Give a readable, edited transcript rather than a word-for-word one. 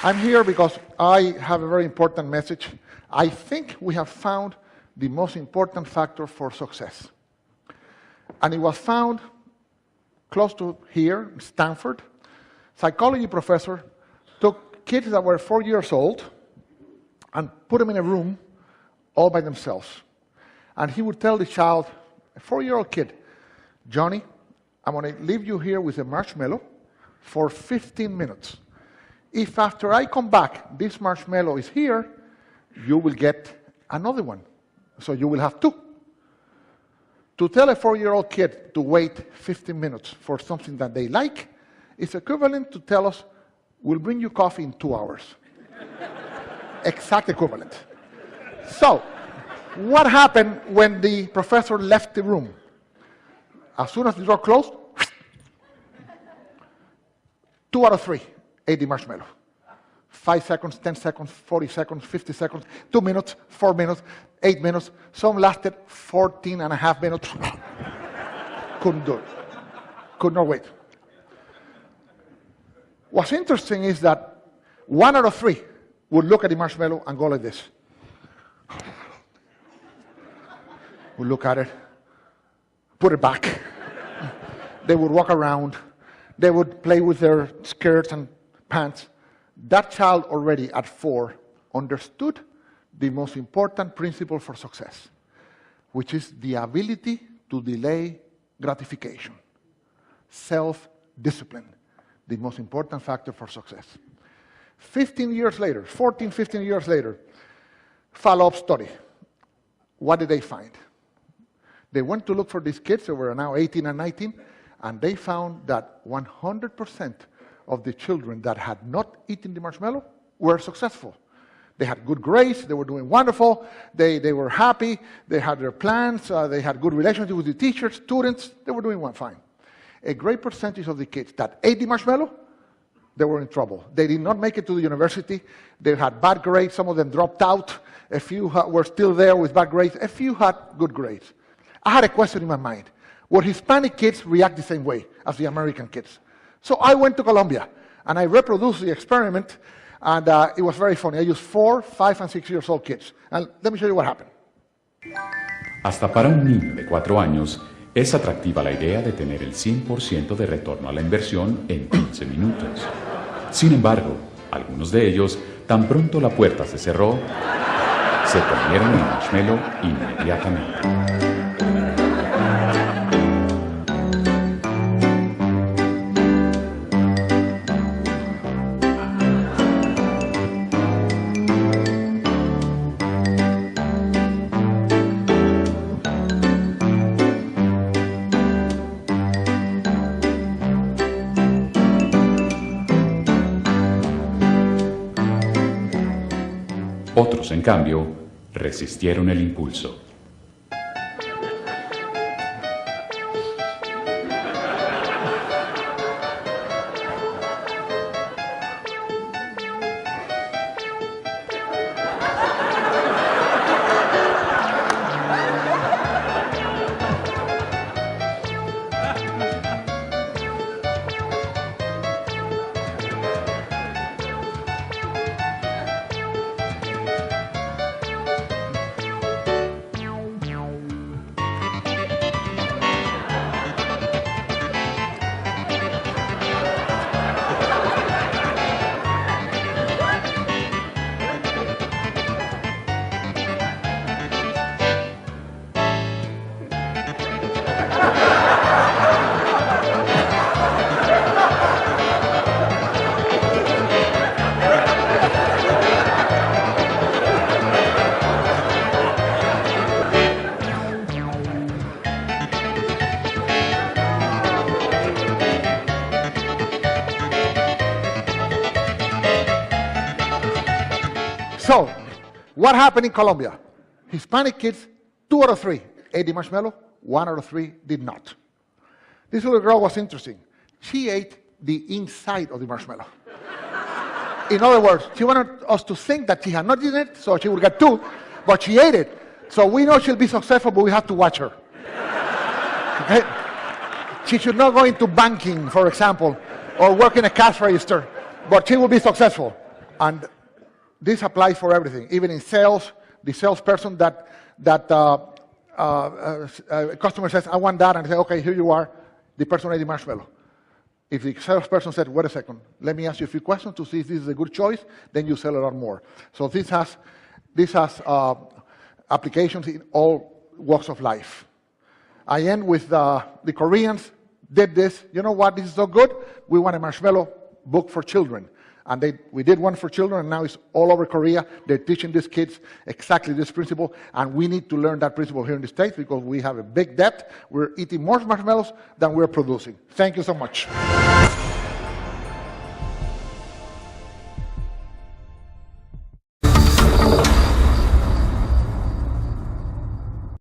I'm here because I have a very important message. I think we have found the most important factor for success. And it was found close to here, in Stanford. Psychology professor took kids that were 4 years old and put them in a room all by themselves. And he would tell the child, a 4-year-old kid, Johnny, I'm going to leave you here with a marshmallow for 15 minutes. If after I come back, this marshmallow is here, you will get another one. So you will have two. To tell a 4-year-old kid to wait 15 minutes for something that they like is equivalent to tell us, we'll bring you coffee in 2 hours. Exact equivalent. So, what happened when the professor left the room? As soon as the door closed, 2 out of 3 ate the marshmallow. 5 seconds, 10 seconds, 40 seconds, 50 seconds, 2 minutes, 4 minutes, 8 minutes. Some lasted 14 and a half minutes. Couldn't do it. Could not wait. What's interesting is that 1 out of 3 would look at the marshmallow and go like this. Would look at it, put it back. They would walk around. They would play with their skirts and pants. That child already at 4 understood the most important principle for success, which is the ability to delay gratification. Self-discipline, the most important factor for success. 15 years later, 14, 15 years later, follow-up study. What did they find? They went to look for these kids who were now 18 and 19, and they found that 100% of the children that had not eaten the marshmallow were successful. They had good grades, they were doing wonderful, they were happy, they had their plans, they had good relationships with the teachers, students, they were doing fine. A great percentage of the kids that ate the marshmallow, they were in trouble. They did not make it to the university, they had bad grades, some of them dropped out, a few were still there with bad grades, a few had good grades. I had a question in my mind. Would Hispanic kids react the same way as the American kids? So I went to Colombia, and I reproduced the experiment, and it was very funny. I used 4, 5, and 6 years old kids. And let me show you what happened. Hasta para un niño de 4 años, es atractiva la idea de tener el 100% de retorno a la inversión en 15 minutos. Sin embargo, algunos de ellos, tan pronto la puerta se cerró, se comieron el marshmallow inmediatamente. Otros, en cambio, resistieron el impulso. So, what happened in Colombia? Hispanic kids, 2 out of 3 ate the marshmallow, 1 out of 3 did not. This little girl was interesting. She ate the inside of the marshmallow. In other words, she wanted us to think that she had not eaten it, so she would get 2, but she ate it. So we know she'll be successful, but we have to watch her. Okay? She should not go into banking, for example, or work in a cash register, but she will be successful. And this applies for everything, even in sales. The salesperson that customer says, I want that, and say, okay, here you are. The person ate the marshmallow. If the salesperson said, wait a second, let me ask you a few questions to see if this is a good choice, then you sell a lot more. So this has applications in all walks of life. I end with the Koreans did this. You know what? This is so good. We want a marshmallow book for children. And we did one for children, and now it's all over Korea. They're teaching these kids exactly this principle, and we need to learn that principle here in the States because we have a big debt. We're eating more marshmallows than we're producing. Thank you so much.